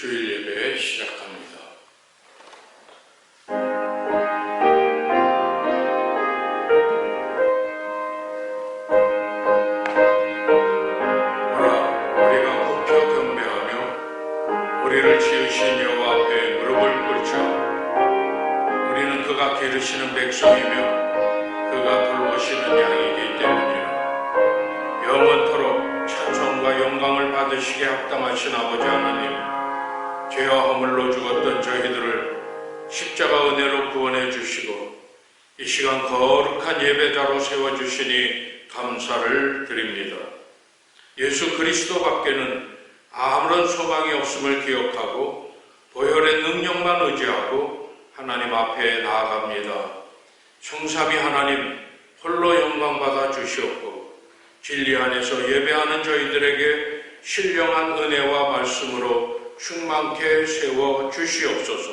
주일 예배 시작합니다. 오라 우리가 굽혀 경배하며 우리를 지으신 여호와 앞에 무릎을 꿇자. 우리는 그가 기르시는 백성이며 그가 돌보시는 양이기 때문이라. 영원토록 찬송과 영광을 받으시게 합당하신 아버지 하나님, 죄와 허물로 죽었던 저희들을 십자가 은혜로 구원해 주시고 이 시간 거룩한 예배자로 세워주시니 감사를 드립니다. 예수 그리스도 밖에는 아무런 소망이 없음을 기억하고 보혈의 능력만 의지하고 하나님 앞에 나아갑니다. 성삼위 하나님 홀로 영광받아 주시옵고 진리 안에서 예배하는 저희들에게 신령한 은혜와 말씀으로 충만케 세워 주시옵소서.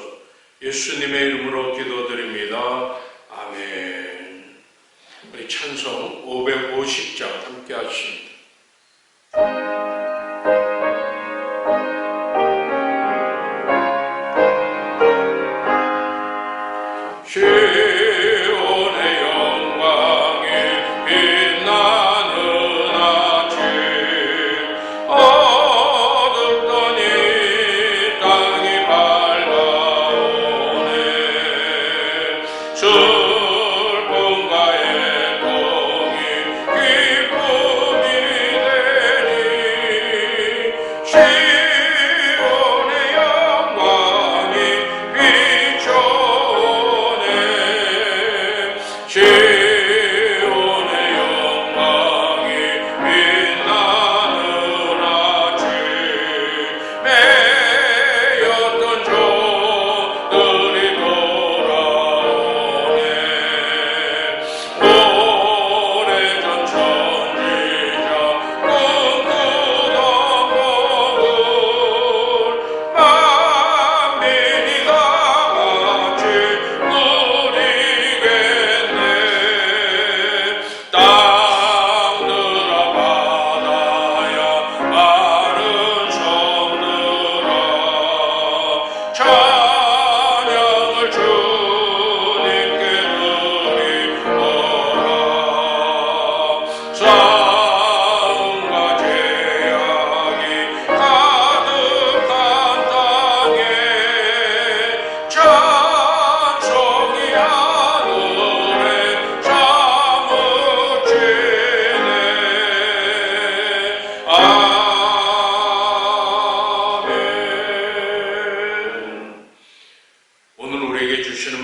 예수님의 이름으로 기도드립니다. 아멘. 우리 찬송 550장 함께 하십니다.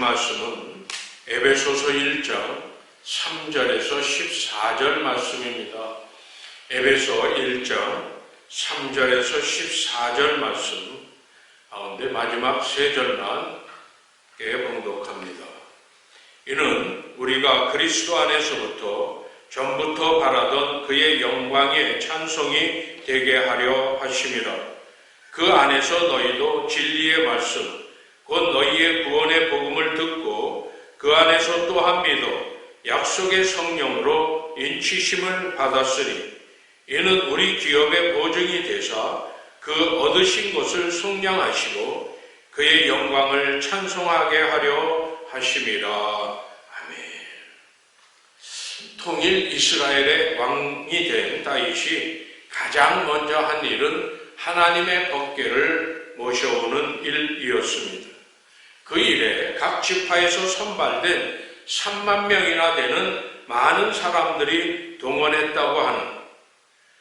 말씀은 에베소서 1장 3절에서 14절 말씀입니다. 에베소 1장 3절에서 14절 말씀 가운데 마지막 세 절만 봉독합니다. 이는 우리가 그리스도 안에서부터 전부터 바라던 그의 영광의 찬송이 되게 하려 하심이라. 그 안에서 너희도 진리의 말씀 곧 너희의 구원의 복음을 듣고 그 안에서 또한 믿어 약속의 성령으로 인치심을 받았으니 이는 우리 기업의 보증이 되사 그 얻으신 것을 속량하시고 그의 영광을 찬송하게 하려 하심이라. 아멘. 통일 이스라엘의 왕이 된 다윗이 가장 먼저 한 일은 하나님의 법궤를 모셔오는 일이었습니다. 그 일에 각 지파에서 선발된 3만 명이나 되는 많은 사람들이 동원했다고 하는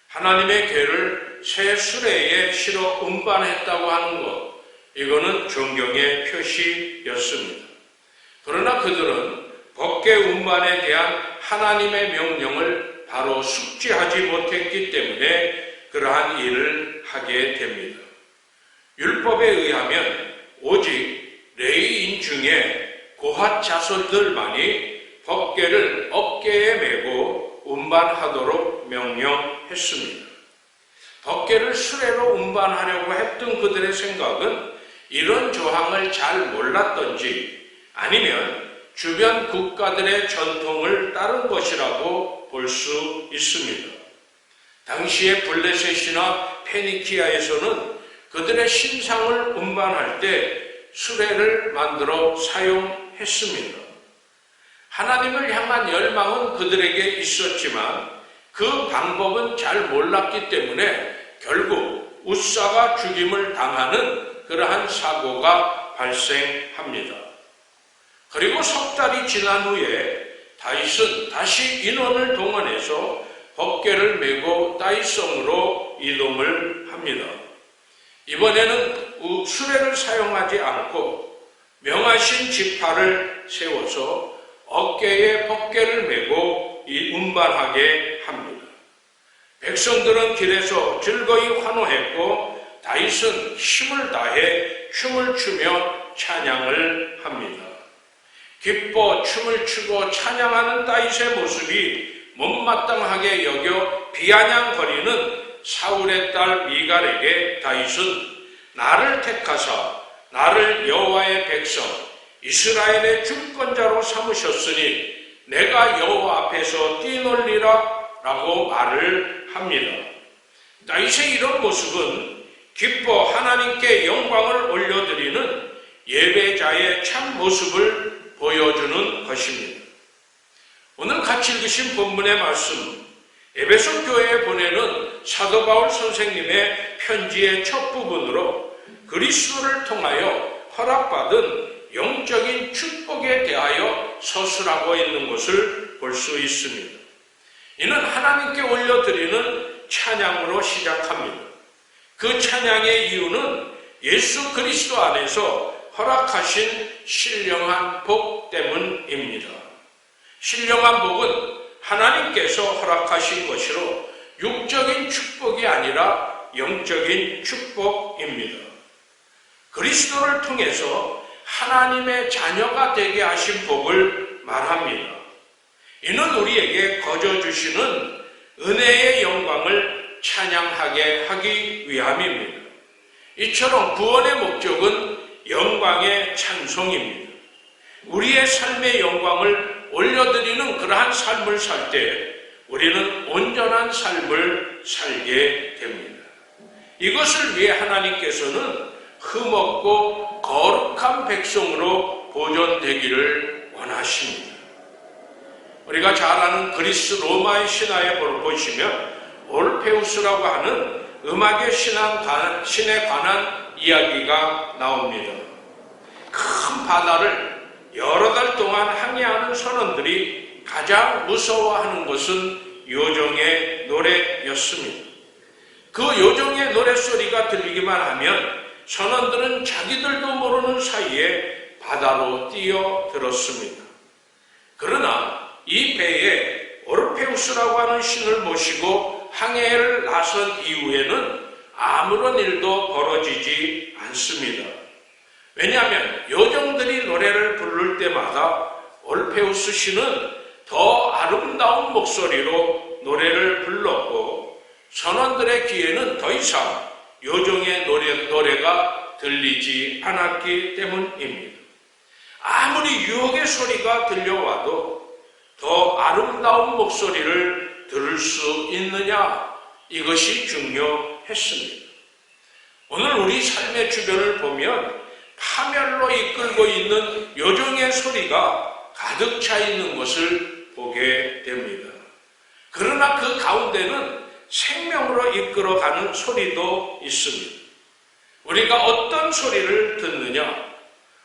하나님의 궤를 새 수레에 실어 운반했다고 하는 것, 이거는 존경의 표시였습니다. 그러나 그들은 법궤 운반에 대한 하나님의 명령을 바로 숙지하지 못했기 때문에 그러한 일을 하게 됩니다. 율법에 의하면 오직 레위인 중에 고핫 자손들만이 법궤를 어깨에 메고 운반하도록 명령했습니다. 법궤를 수레로 운반하려고 했던 그들의 생각은 이런 조항을 잘 몰랐던지 아니면 주변 국가들의 전통을 따른 것이라고 볼 수 있습니다. 당시의 블레셋이나 페니키아에서는 그들의 신상을 운반할 때 수레를 만들어 사용했습니다. 하나님을 향한 열망은 그들에게 있었지만 그 방법은 잘 몰랐기 때문에 결국 웃사가 죽임을 당하는 그러한 사고가 발생합니다. 그리고 석 달이 지난 후에 다윗은 다시 인원을 동원해서 법궤를 메고 다윗성으로 이동을 합니다. 이번에는 수레를 사용하지 않고 명하신 지파를 세워서 어깨에 법궤를 메고 운반하게 합니다. 백성들은 길에서 즐거이 환호했고 다윗은 힘을 다해 춤을 추며 찬양을 합니다. 기뻐 춤을 추고 찬양하는 다윗의 모습이 못마땅하게 여겨 비아냥거리는 사울의 딸 미갈에게 다윗은 나를 택하사 나를 여호와의 백성 이스라엘의 주권자로 삼으셨으니 내가 여호와 앞에서 뛰놀리라 라고 말을 합니다. 다윗의 이런 모습은 기뻐 하나님께 영광을 올려드리는 예배자의 참 모습을 보여주는 것입니다. 오늘 같이 읽으신 본문의 말씀, 에베소 교회에 보내는 사도 바울 선생님의 편지의 첫 부분으로 그리스도를 통하여 허락받은 영적인 축복에 대하여 서술하고 있는 것을 볼 수 있습니다. 이는 하나님께 올려드리는 찬양으로 시작합니다. 그 찬양의 이유는 예수 그리스도 안에서 허락하신 신령한 복 때문입니다. 신령한 복은 하나님께서 허락하신 것이로 육적인 축복이 아니라 영적인 축복입니다. 그리스도를 통해서 하나님의 자녀가 되게 하신 복을 말합니다. 이는 우리에게 거저 주시는 은혜의 영광을 찬양하게 하기 위함입니다. 이처럼 구원의 목적은 영광의 찬송입니다. 우리의 삶의 영광을 올려드리는 그러한 삶을 살 때 우리는 온전한 삶을 살게 됩니다. 이것을 위해 하나님께서는 흠없고 거룩한 백성으로 보존되기를 원하십니다. 우리가 잘 아는 그리스 로마의 신화에 보시면 올페우스라고 하는 음악의 신에 관한 이야기가 나옵니다. 큰 바다를 여러 달 동안 항해하는 선원들이 가장 무서워하는 것은 요정의 노래였습니다. 그 요정의 노랫소리가 들리기만 하면 선원들은 자기들도 모르는 사이에 바다로 뛰어들었습니다. 그러나 이 배에 오르페우스라고 하는 신을 모시고 항해를 나선 이후에는 아무런 일도 벌어지지 않습니다. 왜냐하면 요정들이 노래를 부를 때마다 올페우스 신은 더 아름다운 목소리로 노래를 불렀고 선원들의 귀에는 더 이상 요정의 노래가 들리지 않았기 때문입니다. 아무리 유혹의 소리가 들려와도 더 아름다운 목소리를 들을 수 있느냐, 이것이 중요했습니다. 오늘 우리 삶의 주변을 보면 파멸로 이끌고 있는 요정의 소리가 가득 차 있는 것을 보게 됩니다. 그러나 그 가운데는 생명으로 이끌어가는 소리도 있습니다. 우리가 어떤 소리를 듣느냐,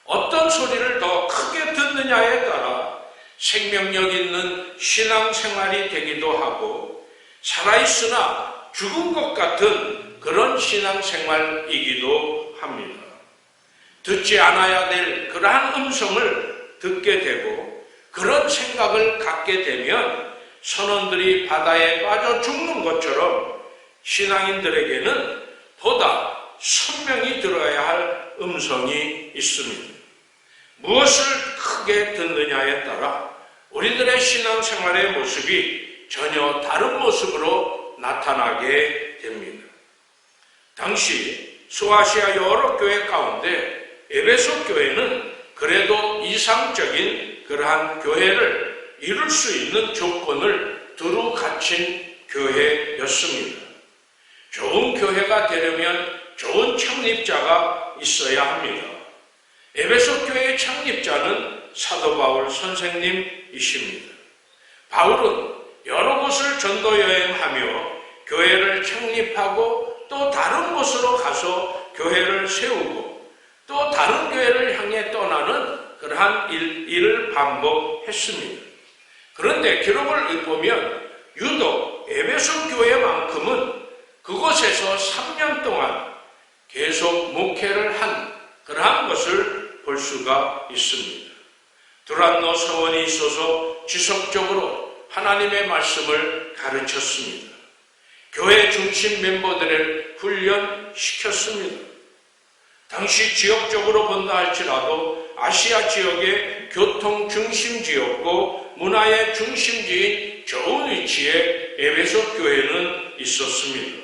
어떤 소리를 더 크게 듣느냐에 따라 생명력 있는 신앙생활이 되기도 하고 살아있으나 죽은 것 같은 그런 신앙생활이기도 합니다. 듣지 않아야 될 그러한 음성을 듣게 되고 그런 생각을 갖게 되면 선원들이 바다에 빠져 죽는 것처럼 신앙인들에게는 보다 선명히 들어야 할 음성이 있습니다. 무엇을 크게 듣느냐에 따라 우리들의 신앙생활의 모습이 전혀 다른 모습으로 나타나게 됩니다. 당시 소아시아 여러 교회 가운데 에베소 교회는 그래도 이상적인 그러한 교회를 이룰 수 있는 조건을 두루 갖춘 교회였습니다. 좋은 교회가 되려면 좋은 창립자가 있어야 합니다. 에베소 교회의 창립자는 사도 바울 선생님이십니다. 바울은 여러 곳을 전도 여행하며 교회를 창립하고 또 다른 곳으로 가서 교회를 세우고 또 다른 교회를 향해 떠나는 그러한 일을 반복했습니다. 그런데 기록을 보면 유독 에베소 교회만큼은 그곳에서 3년 동안 계속 목회를 한 그러한 것을 볼 수가 있습니다. 두란노 서원이 있어서 지속적으로 하나님의 말씀을 가르쳤습니다. 교회 중심 멤버들을 훈련시켰습니다. 당시 지역적으로 본다 할지라도 아시아 지역의 교통 중심지였고 문화의 중심지인 좋은 위치에 에베소 교회는 있었습니다.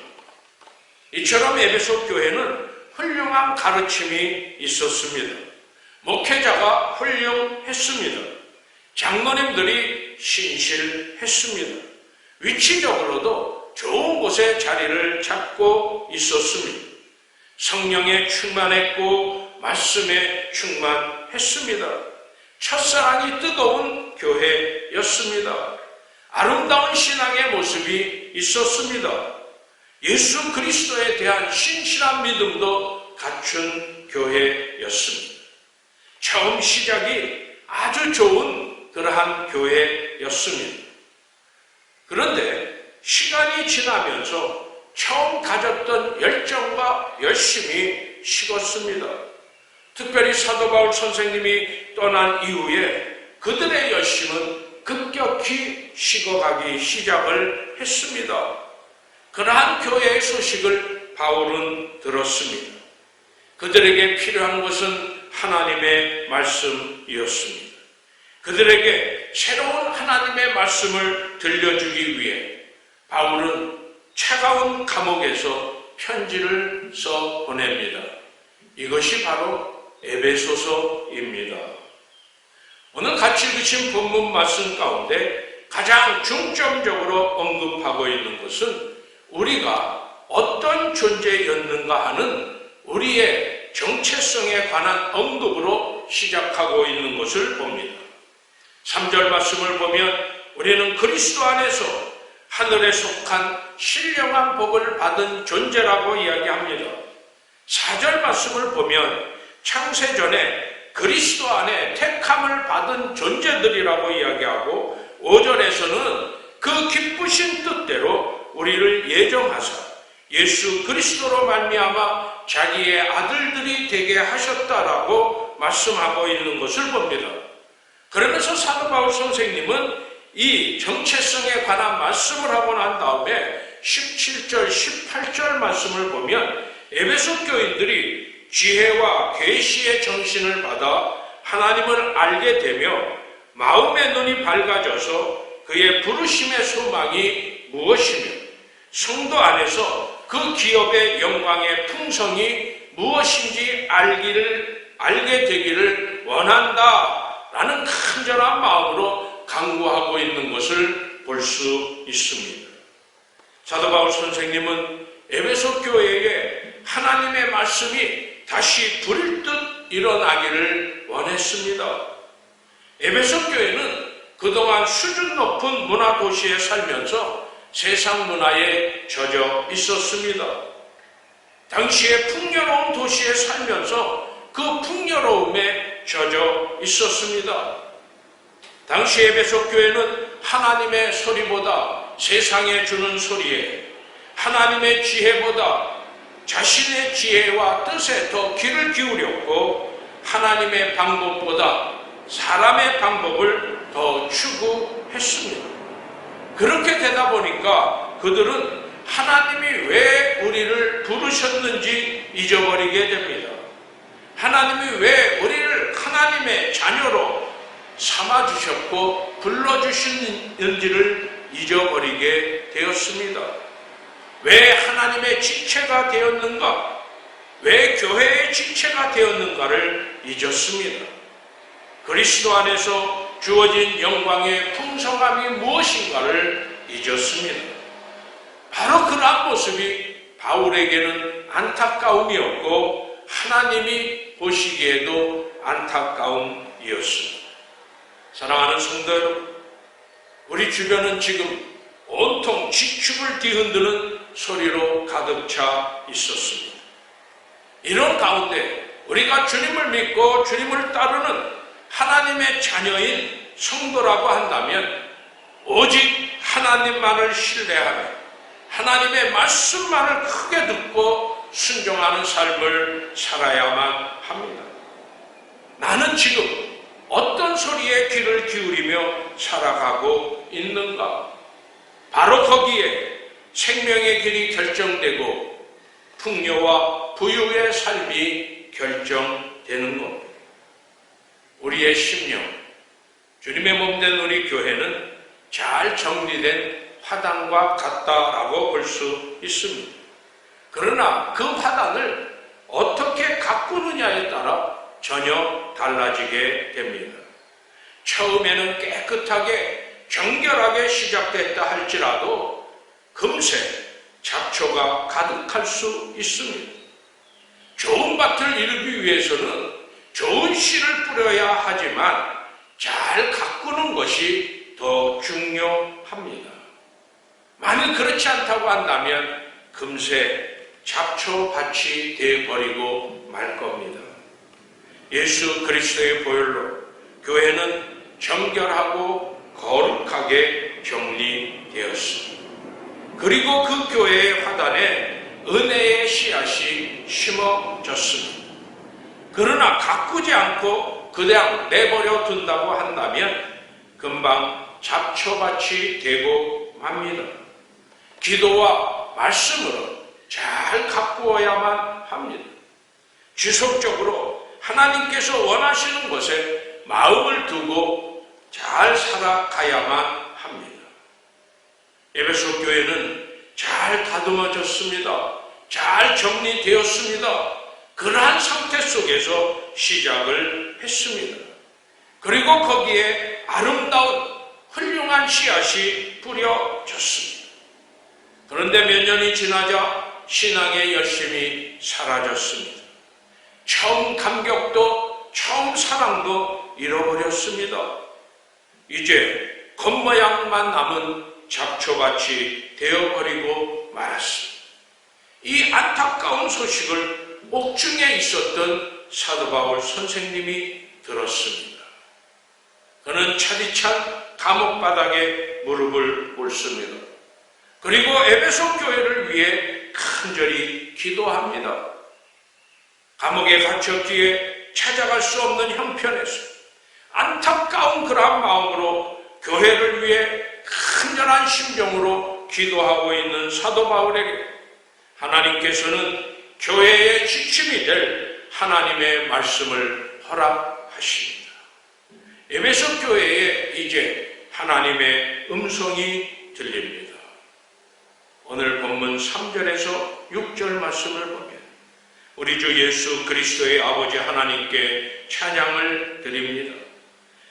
이처럼 에베소 교회는 훌륭한 가르침이 있었습니다. 목회자가 훌륭했습니다. 장로님들이 신실했습니다. 위치적으로도 좋은 곳에 자리를 잡고 있었습니다. 성령에 충만했고 말씀에 충만했습니다. 첫사랑이 뜨거운 교회였습니다. 아름다운 신앙의 모습이 있었습니다. 예수 그리스도에 대한 신실한 믿음도 갖춘 교회였습니다. 처음 시작이 아주 좋은 그러한 교회였습니다. 그런데 시간이 지나면서 처음 가졌던 열정과 열심이 식었습니다. 특별히 사도 바울 선생님이 떠난 이후에 그들의 열심은 급격히 식어가기 시작을 했습니다. 그러한 교회의 소식을 바울은 들었습니다. 그들에게 필요한 것은 하나님의 말씀이었습니다. 그들에게 새로운 하나님의 말씀을 들려주기 위해 바울은 차가운 감옥에서 편지를 써 보냅니다. 이것이 바로 에베소서입니다. 오늘 같이 읽으신 본문 말씀 가운데 가장 중점적으로 언급하고 있는 것은 우리가 어떤 존재였는가 하는 우리의 정체성에 관한 언급으로 시작하고 있는 것을 봅니다. 3절 말씀을 보면 우리는 그리스도 안에서 하늘에 속한 신령한 복을 받은 존재라고 이야기합니다. 4절 말씀을 보면 창세전에 그리스도 안에 택함을 받은 존재들이라고 이야기하고 5절에서는 그 기쁘신 뜻대로 우리를 예정하사 예수 그리스도로 말미암아 자기의 아들들이 되게 하셨다라고 말씀하고 있는 것을 봅니다. 그러면서 사도 바울 선생님은 이 정체성에 관한 말씀을 하고 난 다음에 17절, 18절 말씀을 보면 에베소 교인들이 지혜와 계시의 정신을 받아 하나님을 알게 되며 마음의 눈이 밝아져서 그의 부르심의 소망이 무엇이며 성도 안에서 그 기업의 영광의 풍성이 무엇인지 알게 되기를 원한다라는 간절한 마음으로 강구하고 있는 것을 볼 수 있습니다. 사도 바울 선생님은 에베소 교회에 하나님의 말씀이 다시 불듯 일어나기를 원했습니다. 에베소 교회는 그동안 수준 높은 문화 도시에 살면서 세상 문화에 젖어 있었습니다. 당시에 풍요로운 도시에 살면서 그 풍요로움에 젖어 있었습니다. 당시 에베소 교회는 하나님의 소리보다 세상에 주는 소리에, 하나님의 지혜보다 자신의 지혜와 뜻에 더 귀를 기울였고 하나님의 방법보다 사람의 방법을 더 추구했습니다. 그렇게 되다 보니까 그들은 하나님이 왜 우리를 부르셨는지 잊어버리게 됩니다. 하나님이 왜 우리를 하나님의 자녀로 삼아주셨고 불러주시는지를 잊어버리게 되었습니다. 왜 하나님의 지체가 되었는가? 왜 교회의 지체가 되었는가를 잊었습니다. 그리스도 안에서 주어진 영광의 풍성함이 무엇인가를 잊었습니다. 바로 그러한 모습이 바울에게는 안타까움이었고 하나님이 보시기에도 안타까움이었습니다. 사랑하는 성도 여러분, 우리 주변은 지금 온통 지축을 뒤흔드는 소리로 가득 차 있었습니다. 이런 가운데 우리가 주님을 믿고 주님을 따르는 하나님의 자녀인 성도라고 한다면 오직 하나님만을 신뢰하며 하나님의 말씀만을 크게 듣고 순종하는 삶을 살아야만 합니다. 나는 지금 어떤 소리에 귀를 기울이며 살아가고 있는가? 바로 거기에 생명의 길이 결정되고 풍요와 부유의 삶이 결정되는 겁니다. 우리의 심령, 주님의 몸된 우리 교회는 잘 정리된 화단과 같다라고 볼 수 있습니다. 그러나 그 화단을 어떻게 가꾸느냐에 따라 전혀 달라지게 됩니다. 처음에는 깨끗하게 정결하게 시작됐다 할지라도 금세 잡초가 가득할 수 있습니다. 좋은 밭을 이루기 위해서는 좋은 씨를 뿌려야 하지만 잘 가꾸는 것이 더 중요합니다. 만일 그렇지 않다고 한다면 금세 잡초밭이 되어버리고 말 겁니다. 예수 그리스도의 보혈로 교회는 정결하고 거룩하게 정리되었습니다. 그리고 그 교회의 화단에 은혜의 씨앗이 심어졌습니다. 그러나 가꾸지 않고 그냥 내버려 둔다고 한다면 금방 잡초밭이 되고 맙니다. 기도와 말씀으로 잘 가꾸어야만 합니다. 지속적으로 하나님께서 원하시는 것에 마음을 두고 잘 살아가야만 합니다. 에베소 교회는 잘 다듬어졌습니다. 잘 정리되었습니다. 그러한 상태 속에서 시작을 했습니다. 그리고 거기에 아름다운 훌륭한 씨앗이 뿌려졌습니다. 그런데 몇 년이 지나자 신앙의 열심이 사라졌습니다. 처음 감격도 처음 사랑도 잃어버렸습니다. 이제 겉모양만 남은 잡초밭이 되어버리고 말았습니다. 이 안타까운 소식을 옥중에 있었던 사도 바울 선생님이 들었습니다. 그는 차디찬 감옥 바닥에 무릎을 꿇습니다. 그리고 에베소 교회를 위해 간절히 기도합니다. 감옥에 갇혔기에 찾아갈 수 없는 형편에서 안타까운 그러한 마음으로 교회를 위해 간절한 심정으로 기도하고 있는 사도 바울에게 하나님께서는 교회의 지침이 될 하나님의 말씀을 허락하십니다. 에베소 교회에 이제 하나님의 음성이 들립니다. 오늘 본문 3절에서 6절 말씀을 보면 우리 주 예수 그리스도의 아버지 하나님께 찬양을 드립니다.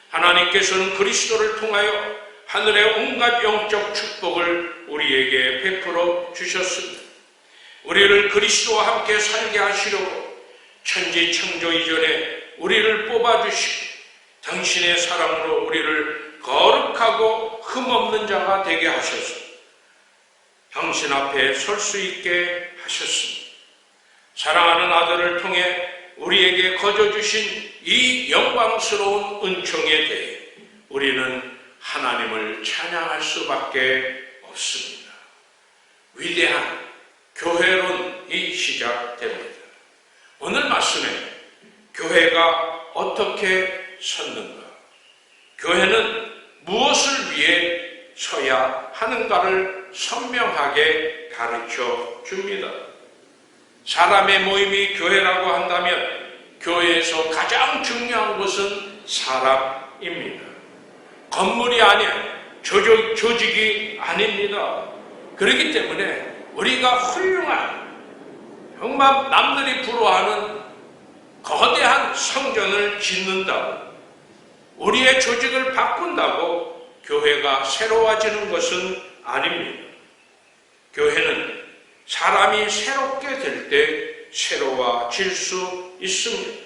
하나님께서는 그리스도를 통하여 하늘의 온갖 영적 축복을 우리에게 베풀어 주셨습니다. 우리를 그리스도와 함께 살게 하시려고 천지 창조 이전에 우리를 뽑아주시고 당신의 사랑으로 우리를 거룩하고 흠없는 자가 되게 하셔서 당신 앞에 설 수 있게 하셨습니다. 사랑하는 아들을 통해 우리에게 거저주신 이 영광스러운 은총에 대해 우리는 하나님을 찬양할 수밖에 없습니다. 위대한 교회론이 시작됩니다. 오늘 말씀에 교회가 어떻게 섰는가? 교회는 무엇을 위해 서야 하는가를 선명하게 가르쳐 줍니다. 사람의 모임이 교회라고 한다면 교회에서 가장 중요한 것은 사람입니다. 건물이 아니야 조직이 아닙니다. 그렇기 때문에 우리가 훌륭한 정말 남들이 부러워하는 거대한 성전을 짓는다고 우리의 조직을 바꾼다고 교회가 새로워지는 것은 아닙니다. 교회는 사람이 새롭게 될 때 새로워질 수 있습니다.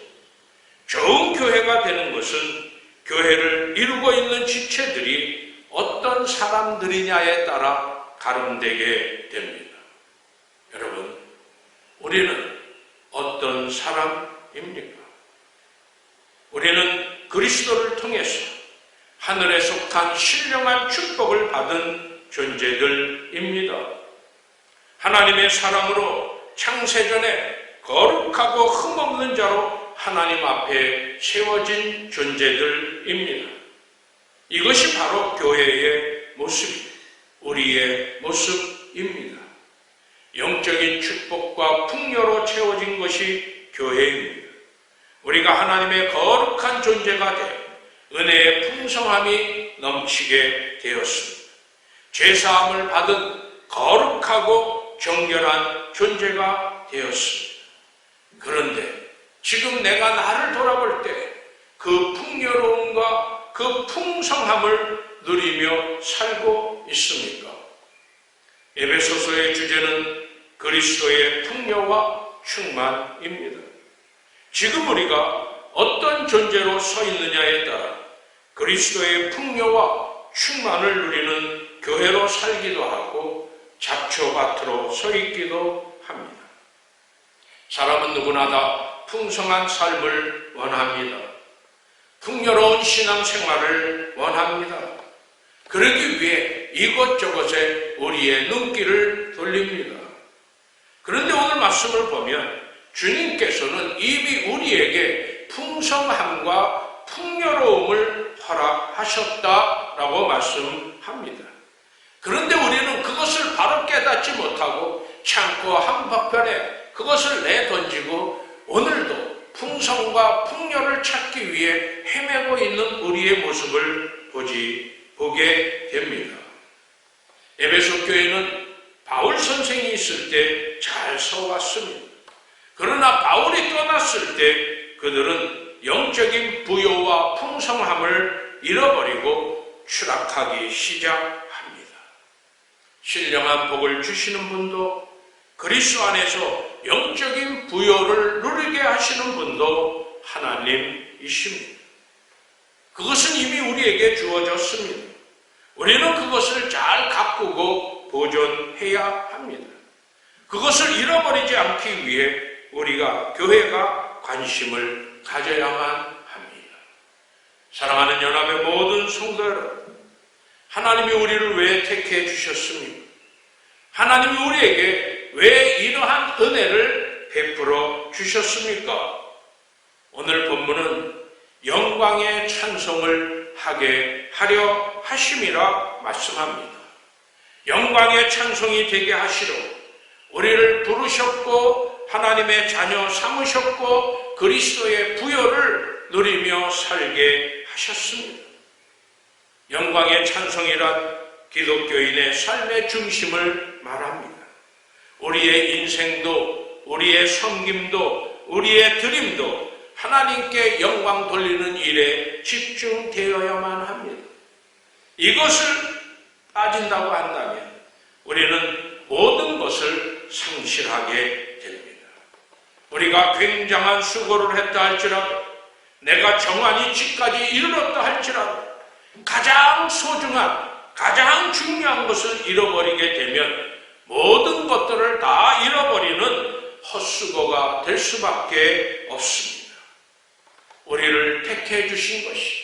좋은 교회가 되는 것은 교회를 이루고 있는 지체들이 어떤 사람들이냐에 따라 가름되게 됩니다. 여러분, 우리는 어떤 사람입니까? 우리는 그리스도를 통해서 하늘에 속한 신령한 축복을 받은 존재들입니다. 하나님의 사랑으로 창세전에 거룩하고 흠없는 자로 하나님 앞에 세워진 존재들입니다. 이것이 바로 교회의 모습입니다. 우리의 모습입니다. 영적인 축복과 풍요로 채워진 것이 교회입니다. 우리가 하나님의 거룩한 존재가 되어 은혜의 풍성함이 넘치게 되었습니다. 죄사함을 받은 거룩하고 정결한 존재가 되었습니다. 그런데 지금 내가 나를 돌아볼 때 그 풍요로움과 그 풍성함을 누리며 살고 있습니까? 에베소서의 주제는 그리스도의 풍요와 충만입니다. 지금 우리가 어떤 존재로 서 있느냐에 따라 그리스도의 풍요와 충만을 누리는 교회로 살기도 하고 잡초밭으로 서 있기도 합니다. 사람은 누구나 다 풍성한 삶을 원합니다. 풍요로운 신앙생활을 원합니다. 그러기 위해 이것저것에 우리의 눈길을 돌립니다. 그런데 오늘 말씀을 보면 주님께서는 이미 우리에게 풍성함과 풍요로움을 허락하셨다라고 말씀합니다. 그런데 우리는 그것을 바로 깨닫지 못하고 창고 한복판에 그것을 내던지고 오늘도 풍성과 풍요를 찾기 위해 헤매고 있는 우리의 모습을 보게 됩니다. 에베소 교회는 바울 선생이 있을 때 잘 서왔습니다. 그러나 바울이 떠났을 때 그들은 영적인 부요와 풍성함을 잃어버리고 추락하기 시작합니다. 신령한 복을 주시는 분도 그리스도 안에서 영적인 부요를 누리게 하시는 분도 하나님이십니다. 그것은 이미 우리에게 주어졌습니다. 우리는 그것을 잘 가꾸고 보존해야 합니다. 그것을 잃어버리지 않기 위해 우리가 교회가 관심을 가져야만 합니다. 사랑하는 연합의 모든 성도 여러분, 하나님이 우리를 왜 택해 주셨습니까? 하나님이 우리에게 왜 이러한 은혜를 베풀어 주셨습니까? 오늘 본문은 영광의 찬송을 하게 하려 하심이라 말씀합니다. 영광의 찬송이 되게 하시러 우리를 부르셨고 하나님의 자녀 삼으셨고 그리스도의 부요를 누리며 살게 하셨습니다. 영광의 찬송이란 기독교인의 삶의 중심을 말합니다. 우리의 인생도 우리의 섬김도 우리의 드림도 하나님께 영광 돌리는 일에 집중되어야만 합니다. 이것을 빠진다고 한다면 우리는 모든 것을 상실하게 됩니다. 우리가 굉장한 수고를 했다 할지라도 내가 정한이 지까지 이르렀다 할지라도 가장 소중한 가장 중요한 것을 잃어버리게 되면 모든 것들을 다 잃어버리는 헛수고가 될 수밖에 없습니다. 우리를 택해 주신 것이,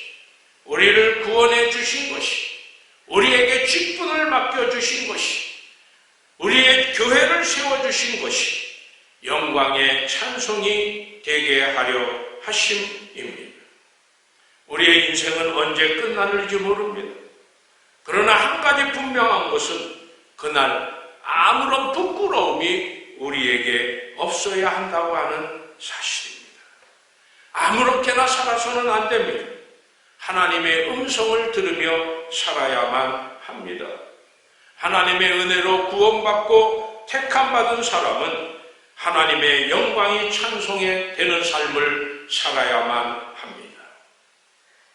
우리를 구원해 주신 것이, 우리에게 직분을 맡겨주신 것이, 우리의 교회를 세워주신 것이 영광의 찬송이 되게 하려 하심입니다. 우리의 인생은 언제 끝날지 모릅니다. 그러나 한 가지 분명한 것은 그날 아무런 부끄러움이 우리에게 없어야 한다고 하는 사실입니다. 아무렇게나 살아서는 안 됩니다. 하나님의 음성을 들으며 살아야만 합니다. 하나님의 은혜로 구원받고 택함받은 사람은 하나님의 영광이 찬송에 되는 삶을 살아야만 합니다.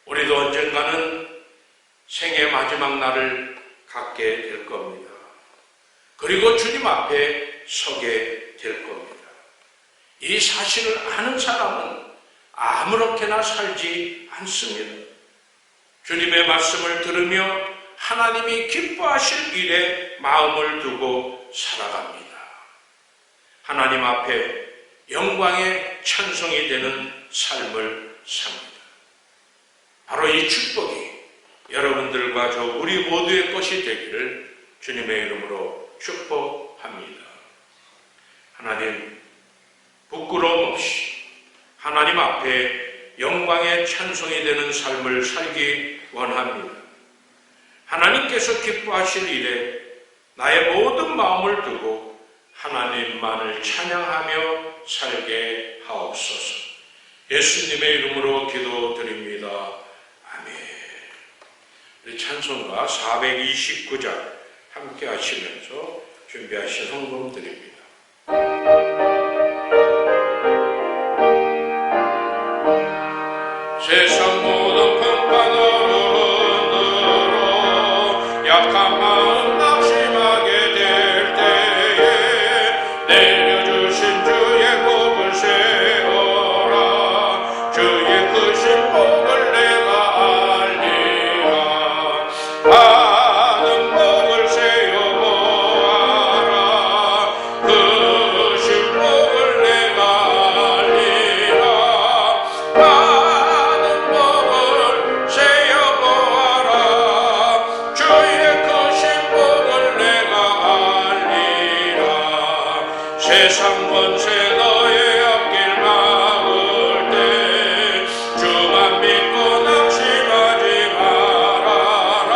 우리도 언젠가는 생의 마지막 날을 갖게 될 겁니다. 그리고 주님 앞에 서게 될 겁니다. 이 사실을 아는 사람은 아무렇게나 살지 않습니다. 주님의 말씀을 들으며 하나님이 기뻐하실 일에 마음을 두고 살아갑니다. 하나님 앞에 영광의 찬송이 되는 삶을 삽니다. 바로 이 축복이 여러분들과 저 우리 모두의 것이 되기를 주님의 이름으로 축복합니다. 하나님, 부끄러움 없이 하나님 앞에 영광의 찬송이 되는 삶을 살기 원합니다. 하나님께서 기뻐하실 일에 나의 모든 마음을 두고 하나님만을 찬양하며 살게 하옵소서. 예수님의 이름으로 기도드립니다. 아멘. 우리 찬송가 429장 함께 하시면서 준비하신 헌금 드립니다. 세상 모든 평판으로 흔들어 약한 마음 낙심하게 될 때에 내려주신 주의 복을 세워라. 주의 크신 복을 내가 알리라. 받은 복을 세어보아라. 크신 복을 내가 알리라. 세상 권세 너의 앞길 막을 때 주만 믿고 낙심하지 말아라.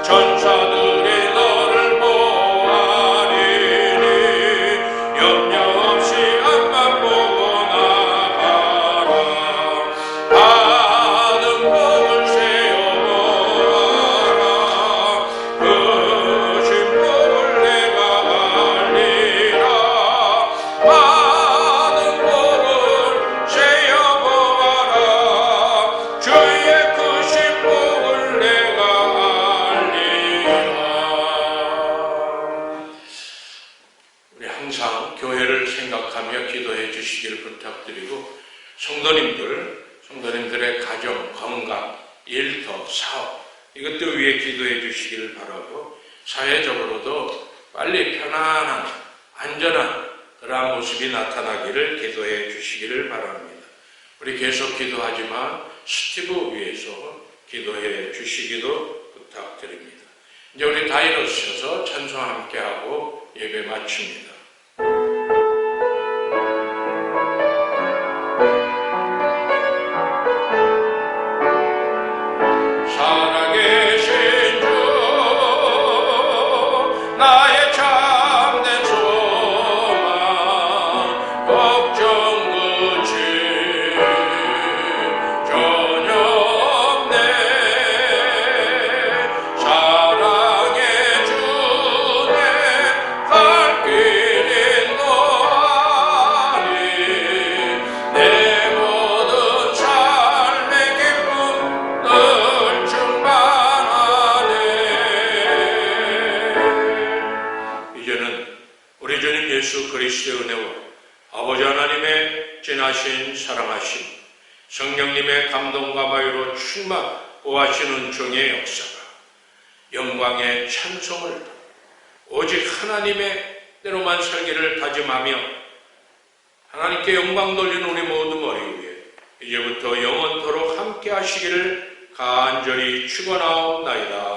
전사들이 너를 보아리니 염려 없이 앞만 보고 나가라. 받은 복을 세어보아라. 크신 복을 내가 알리라. 받은 복을 세어보아라. 주의 크신 복을 내가 알리라. 우리 항상 교회를 생각하며 기도해 주시기를 부탁드리고, 성도님들의 가정, 건강, 일터, 사업 이것도 위해 기도해 주시기를 바라고, 사회적으로도 빨리 편안한 안전한 그러한 모습이 나타나기를 기도해 주시기를 바랍니다. 우리 계속 기도하지만 스티브 위해서 기도해 주시기도 부탁드립니다. 이제 우리 다 일어서셔서 찬송 함께하고 예배 마칩니다. 살아계신 주 나의 참된 소망 걱정 그치 전혀 없네. 사랑해 주네 갈 길인 너아니 내 모든 삶의 기쁨 늘 충만하네. 이제는 우리 주님 예수 그리스도의 은혜와 아버지 하나님의 진하신 사랑하심, 성령님의 감동과 마유로 충만 보하시는 종의 역사가 영광의 찬송을 오직 하나님의 대로만 살기를 다짐하며 하나님께 영광 돌리는 우리 모두 머리 위에 이제부터 영원토록 함께 하시기를 간절히 축원하옵나이다.